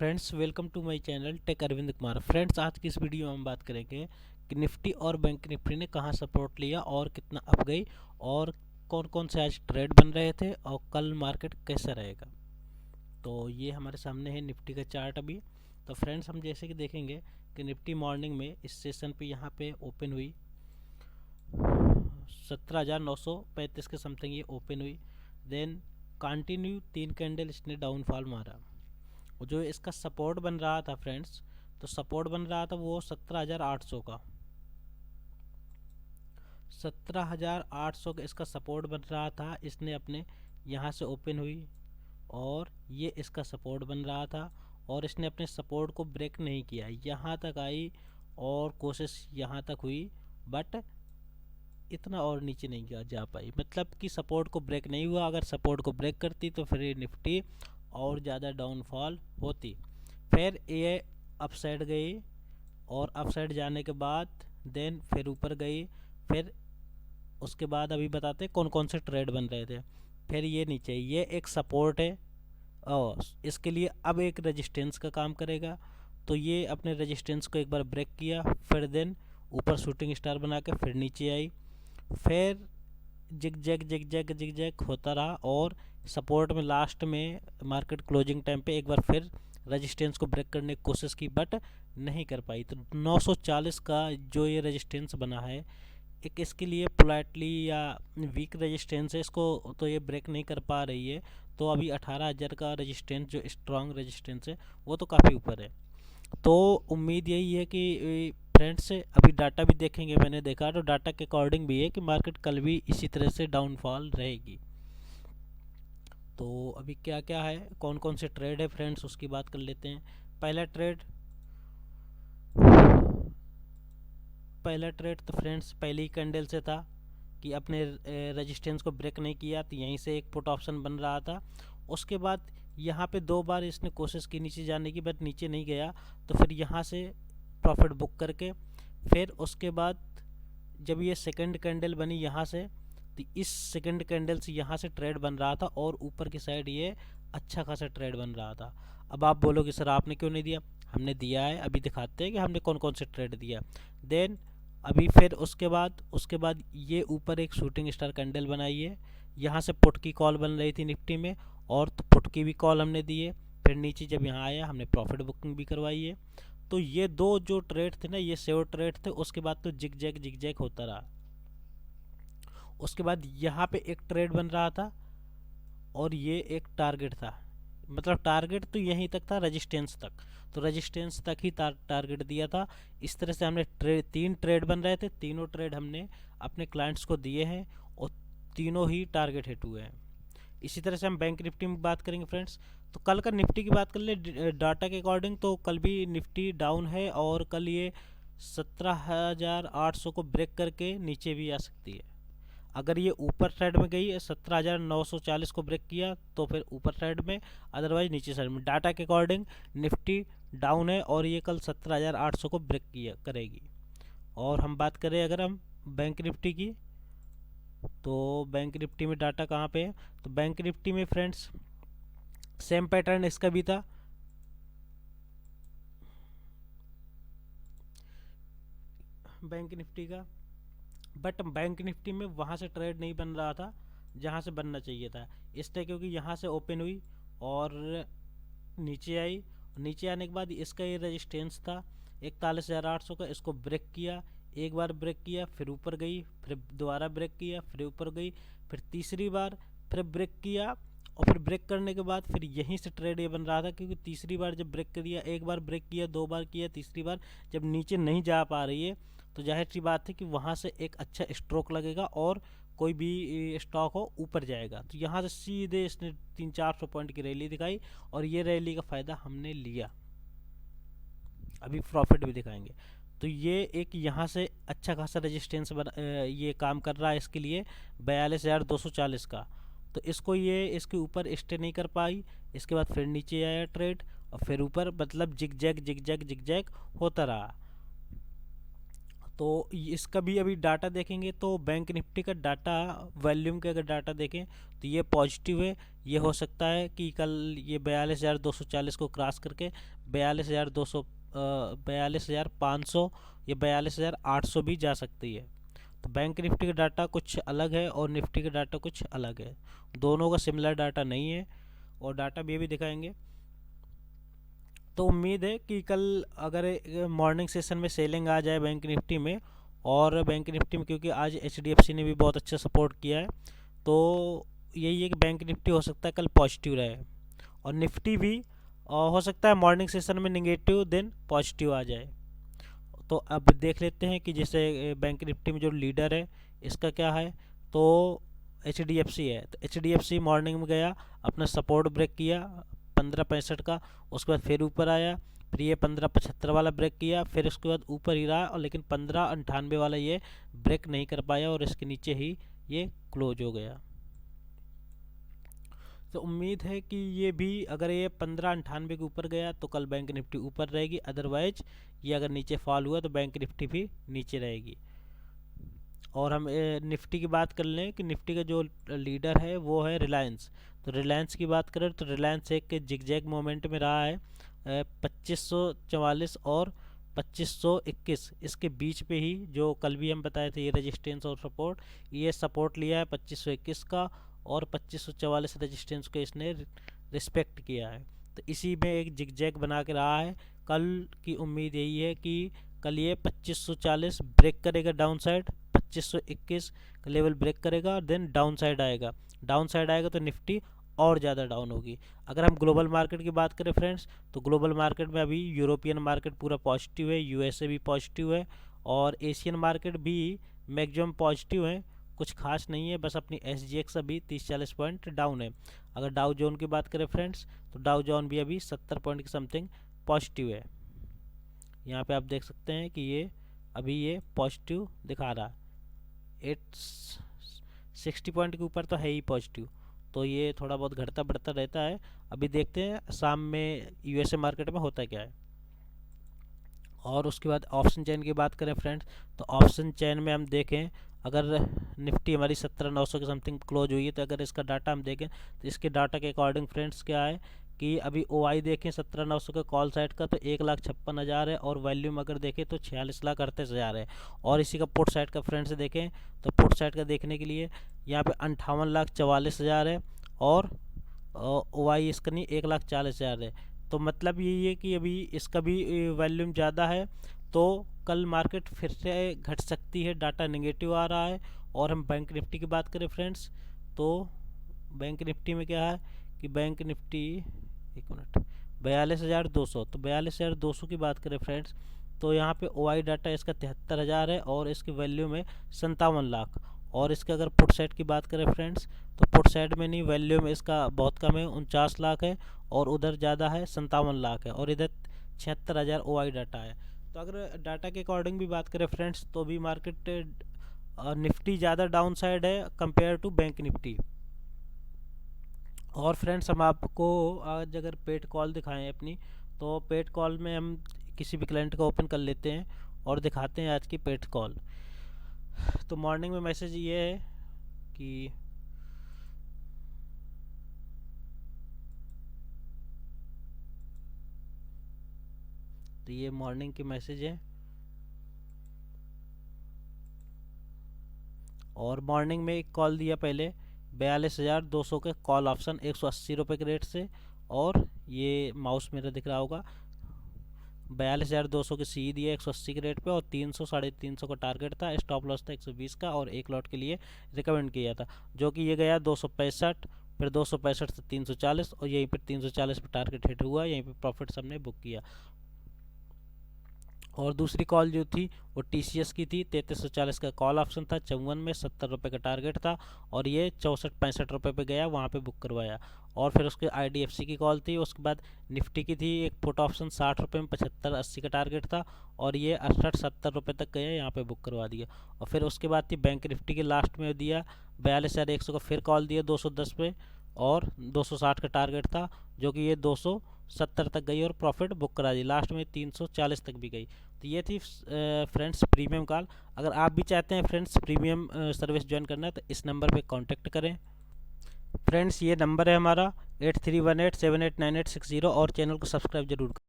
Friends, welcome to my channel tech Arvind Kumar. Friends, आज की इस वीडियो में हम बात करेंगे कि निफ्टी और बैंक निफ्टी ने कहां सपोर्ट लिया और कितना अप गई और कौन कौन से आज ट्रेड बन रहे थे और कल मार्केट कैसा रहेगा। तो ये हमारे सामने है निफ्टी का चार्ट अभी। तो फ्रेंड्स, हम जैसे कि देखेंगे कि निफ्टी मॉर्निंग में इस सेशन पे यहाँ पे ओपन हुई 17,935 के समथिंग ये ओपन हुई। देन कंटिन्यू 3 कैंडल इसने डाउनफॉल मारा। जो इसका सपोर्ट बन रहा था फ्रेंड्स, तो सपोर्ट बन रहा था वो 17,800 का। 17,800 का इसका सपोर्ट बन रहा था। इसने अपने यहाँ से ओपन हुई और ये इसका सपोर्ट बन रहा था और इसने अपने सपोर्ट को ब्रेक नहीं किया, यहाँ तक आई और कोशिश यहाँ तक हुई, बट इतना और नीचे नहीं गया जा पाई। मतलब कि सपोर्ट को ब्रेक नहीं हुआ। अगर सपोर्ट को ब्रेक करती तो फिर निफ्टी और ज़्यादा डाउनफॉल होती। फिर ये अपसाइड गई और अपसाइड जाने के बाद देन फिर ऊपर गई। फिर उसके बाद अभी बताते कौन कौन से ट्रेड बन रहे थे। फिर ये नीचे, ये एक सपोर्ट है और इसके लिए अब एक रेजिस्टेंस का काम करेगा। तो ये अपने रेजिस्टेंस को एक बार ब्रेक किया, फिर देन ऊपर शूटिंग स्टार बना के फिर नीचे आई। फिर जिग जैग होता रहा और सपोर्ट में लास्ट में मार्केट क्लोजिंग टाइम पे एक बार फिर रेजिस्टेंस को ब्रेक करने की कोशिश की, बट नहीं कर पाई। तो 940 का जो ये रेजिस्टेंस बना है, एक इसके लिए पोलाइटली या वीक रेजिस्टेंस है, इसको तो ये ब्रेक नहीं कर पा रही है। तो अभी 18,000 का रेजिस्टेंस जो स्ट्रॉन्ग रेजिस्टेंस है वो तो काफ़ी ऊपर है। तो उम्मीद यही है कि फ्रेंड्स अभी डाटा भी देखेंगे। मैंने देखा तो डाटा के अकॉर्डिंग भी है कि मार्केट कल भी इसी तरह से डाउनफॉल रहेगी। तो अभी क्या क्या है, कौन कौन से ट्रेड है फ्रेंड्स, उसकी बात कर लेते हैं। पहला ट्रेड तो फ्रेंड्स पहली ही कैंडल से था कि अपने रेजिस्टेंस को ब्रेक नहीं किया, तो यहीं से एक पुट ऑप्शन बन रहा था। उसके बाद यहाँ पे 2 बार इसने कोशिश की नीचे जाने की, बट नीचे नहीं गया। तो फिर यहाँ से प्रॉफिट बुक करके फिर उसके बाद जब ये सेकंड कैंडल बनी यहाँ से, तो इस सेकंड कैंडल से यहाँ से ट्रेड बन रहा था और ऊपर की साइड ये अच्छा खासा ट्रेड बन रहा था। अब आप बोलोगे सर आपने क्यों नहीं दिया? हमने दिया है, अभी दिखाते हैं कि हमने कौन कौन से ट्रेड दिया। देन अभी फिर उसके बाद ये ऊपर एक शूटिंग स्टार कैंडल बनाई है। यहाँ से पुट की कॉल बन रही थी निफ्टी में और तो पुट की भी कॉल हमने दी है। फिर नीचे जब यहाँ आया हमने प्रॉफिट बुकिंग भी करवाई है। तो ये 2 जो ट्रेड थे ना, ये सेव ट्रेड थे। उसके बाद तो जिग जैग होता रहा। उसके बाद यहाँ पे एक ट्रेड बन रहा था और ये एक टारगेट था। मतलब टारगेट तो यहीं तक था, रेजिस्टेंस तक। तो रेजिस्टेंस तक ही टारगेट दिया था। इस तरह से हमने 3 ट्रेड बन रहे थे। तीनों ट्रेड हमने अपने क्लाइंट्स को दिए हैं और तीनों ही टारगेट हिट हुए हैं। इसी तरह से हम बैंक निफ्टी में बात करेंगे फ्रेंड्स। तो कल का निफ्टी की बात कर ले डाटा के अकॉर्डिंग, तो कल भी निफ्टी डाउन है और कल ये 17,800 को ब्रेक करके नीचे भी आ सकती है। अगर ये ऊपर साइड में गई 17,940 को ब्रेक किया तो फिर ऊपर साइड में, अदरवाइज नीचे साइड में। डाटा के अकॉर्डिंग निफ्टी डाउन है और ये कल 17,800 को ब्रेक किया करेगी। और हम बात करें अगर हम बैंक निफ्टी की, तो बैंक निफ्टी में डाटा कहाँ पे है? तो बैंक निफ्टी में फ्रेंड्स सेम पैटर्न इसका भी था। बैंक निफ्टी का, बट बैंक निफ्टी में वहाँ से ट्रेड नहीं बन रहा था जहाँ से बनना चाहिए था। इसलिए क्योंकि यहाँ से ओपन हुई और नीचे आई। नीचे आने के बाद इसका ये रेजिस्टेंस था 41,800 का। इसको ब्रेक किया, एक बार ब्रेक किया, फिर ऊपर गई, फिर दोबारा ब्रेक किया, फिर ऊपर गई, फिर तीसरी बार फिर ब्रेक किया। और फिर ब्रेक करने के बाद फिर यहीं से ट्रेड ये बन रहा था, क्योंकि तीसरी बार जब ब्रेक कर दिया, एक बार ब्रेक किया, 2 बार किया, तीसरी बार जब नीचे नहीं जा पा रही है, तो जाहिर सी बात है कि वहाँ से एक अच्छा स्ट्रोक लगेगा और कोई भी स्टॉक हो ऊपर जाएगा। तो यहाँ से सीधे इसने 300-400 पॉइंट की रैली दिखाई और ये रैली का फ़ायदा हमने लिया। अभी प्रॉफिट भी दिखाएंगे। तो ये एक यहाँ से अच्छा खासा रेजिस्टेंस ये काम कर रहा है इसके लिए 42,240 का। तो इसको ये इसके ऊपर स्टे नहीं कर पाई। इसके बाद फिर नीचे आया ट्रेड और फिर ऊपर, मतलब जिग जैग होता रहा। तो इसका भी अभी डाटा देखेंगे तो बैंक निफ्टी का डाटा वॉल्यूम के अगर डाटा देखें तो ये पॉजिटिव है। ये हो सकता है कि कल ये 42,240 को क्रॉस करके 42,200 42,500 या 42,800 भी जा सकती है। तो बैंक निफ्टी का डाटा कुछ अलग है और निफ्टी का डाटा कुछ अलग है, दोनों का सिमिलर डाटा नहीं है और डाटा भी अभी दिखाएंगे। तो उम्मीद है कि कल अगर मॉर्निंग सेशन में सेलिंग आ जाए बैंक निफ्टी में, और बैंक निफ्टी में क्योंकि आज HDFC ने भी बहुत अच्छा सपोर्ट किया है, तो यही है कि बैंक निफ्टी हो सकता है कल पॉजिटिव रहे और निफ्टी भी हो सकता है मॉर्निंग सेशन में नेगेटिव देन पॉजिटिव आ जाए। तो अब देख लेते हैं कि जैसे बैंक निफ्टी में जो लीडर है इसका क्या है, तो HDFC है। तो HDFC मॉर्निंग में गया, अपना सपोर्ट ब्रेक किया 15.65 का, उसके बाद फिर ऊपर आया, फिर ये 15.75 वाला ब्रेक किया, फिर उसके बाद ऊपर ही रहा, और लेकिन 15.98 वाला ये ब्रेक नहीं कर पाया और इसके नीचे ही ये क्लोज हो गया। तो उम्मीद है कि ये भी अगर ये 15.98 के ऊपर गया तो कल बैंक निफ्टी ऊपर रहेगी, अदरवाइज ये अगर नीचे फॉल हुआ तो बैंक निफ्टी भी नीचे रहेगी। और हम निफ्टी की बात कर लें कि निफ्टी का जो लीडर है वो है रिलायंस। तो रिलायंस की बात करें तो रिलायंस एक जिगजैग मोमेंट में रहा है, 2544 और 2521 इसके बीच पे ही, जो कल भी हम बताए थे ये रेजिस्टेंस और सपोर्ट, ये सपोर्ट लिया है 2521 का और 2544 रेजिस्टेंस को इसने रिस्पेक्ट किया है। तो इसी में एक जिगजैग बना के रहा है। कल की उम्मीद यही है कि कल ये 2540 ब्रेक करेगा डाउन साइड, 2521 का लेवल ब्रेक करेगा और देन डाउन साइड आएगा। डाउन साइड आएगा तो निफ्टी और ज़्यादा डाउन होगी। अगर हम ग्लोबल मार्केट की बात करें फ्रेंड्स, तो ग्लोबल मार्केट में अभी यूरोपियन मार्केट पूरा पॉजिटिव है, USA भी पॉजिटिव है और एशियन मार्केट भी मैक्सिमम पॉजिटिव है, कुछ खास नहीं है, बस अपनी SGX अभी 30-40 पॉइंट डाउन है। अगर डाउ जोन की बात करें फ्रेंड्स, तो डाउ जोन भी अभी 70 पॉइंट की समथिंग पॉजिटिव है। यहाँ पे आप देख सकते हैं कि ये अभी ये पॉजिटिव दिखा रहा है, 860 पॉइंट के ऊपर तो है ही पॉजिटिव, तो ये थोड़ा बहुत घटता बढ़ता रहता है। अभी देखते हैं शाम में USA मार्केट में होता क्या है। और उसके बाद ऑप्शन चेन की बात करें फ्रेंड्स, तो ऑप्शन चेन में हम देखें, अगर निफ्टी हमारी 17,900 के समथिंग क्लोज हुई है, तो अगर इसका डाटा हम देखें तो इसके डाटा के अकॉर्डिंग फ्रेंड्स क्या है कि अभी OI देखें 17,900 का कॉल साइड का तो 1,56,000 है, और वॉल्यूम अगर देखें तो 46,38,000 है। और इसी का पुट साइड का फ्रेंड्स देखें तो पुट साइड का देखने के लिए यहाँ पे 58,44,000 है और OI इसका नहीं 1,40,000 है। तो मतलब यही है कि अभी इसका भी वॉल्यूम ज़्यादा है, तो कल मार्केट फिर से घट सकती है, डाटा नेगेटिव आ रहा है। और हम बैंक निफ्टी की बात करें फ्रेंड्स, तो बैंक निफ्टी में क्या है कि बैंक निफ्टी 42,200, तो 42,200 की बात करें फ्रेंड्स, तो यहाँ पे OI डाटा इसका 73,000 है और इसकी वैल्यू में 57 लाख। और इसके अगर पुट साइड की बात करें फ्रेंड्स, तो पुट साइड में नहीं, वैल्यू में इसका बहुत कम है, 49 लाख है, और उधर ज़्यादा है 57 लाख है, और इधर 76,000 OI डाटा है। तो अगर डाटा के अकॉर्डिंग भी बात करें फ्रेंड्स, तो भी मार्केट निफ्टी ज़्यादा डाउन साइड है कंपेयर टू बैंक निफ्टी। और फ्रेंड्स हम आपको आज अगर पेड कॉल दिखाएं अपनी, तो पेड कॉल में हम किसी भी क्लाइंट का ओपन कर लेते हैं और दिखाते हैं आज की पेड कॉल। तो मॉर्निंग में मैसेज ये है कि तो ये मॉर्निंग की मैसेज है, और मॉर्निंग में एक कॉल दिया पहले 42,200 के कॉल ऑप्शन 180 रुपये के रेट से, और ये माउस मेरा दिख रहा होगा 42,200 के सी दिया 180 के रेट पे, और 300 350 का टारगेट था, स्टॉप लॉस था 120 का, और एक लॉट के लिए रिकमेंड किया था, जो कि ये गया 265, फिर 265 से 340, और यहीं पर 340 पर टारगेट हिट हुआ, यहीं पर प्रॉफिट हमने बुक किया। और दूसरी कॉल जो थी वो TCS की थी, 3340 का कॉल ऑप्शन था, 54 में 70 रुपये का टारगेट था, और ये 64-65 रुपये पे गया, वहाँ पे बुक करवाया। और फिर उसके IDFC की कॉल थी, उसके बाद निफ्टी की थी एक पुट ऑप्शन 60 रुपये में 75-80 का टारगेट था, और ये 68-70 रुपये तक गया, यहाँ पे बुक करवा दिया। और फिर उसके बाद थी बैंक निफ्टी के लास्ट में दिया 42,100 का फिर कॉल दिया 210 पे, और 260 का टारगेट था, जो कि ये 270 तक गई और प्रॉफिट बुक करा दी, लास्ट में 340 तक भी गई। तो ये थी फ्रेंड्स प्रीमियम कॉल। अगर आप भी चाहते हैं फ्रेंड्स प्रीमियम सर्विस ज्वाइन करना है तो इस नंबर पे कांटेक्ट करें। फ्रेंड्स ये नंबर है हमारा 8318789860 और चैनल को सब्सक्राइब जरूर करें।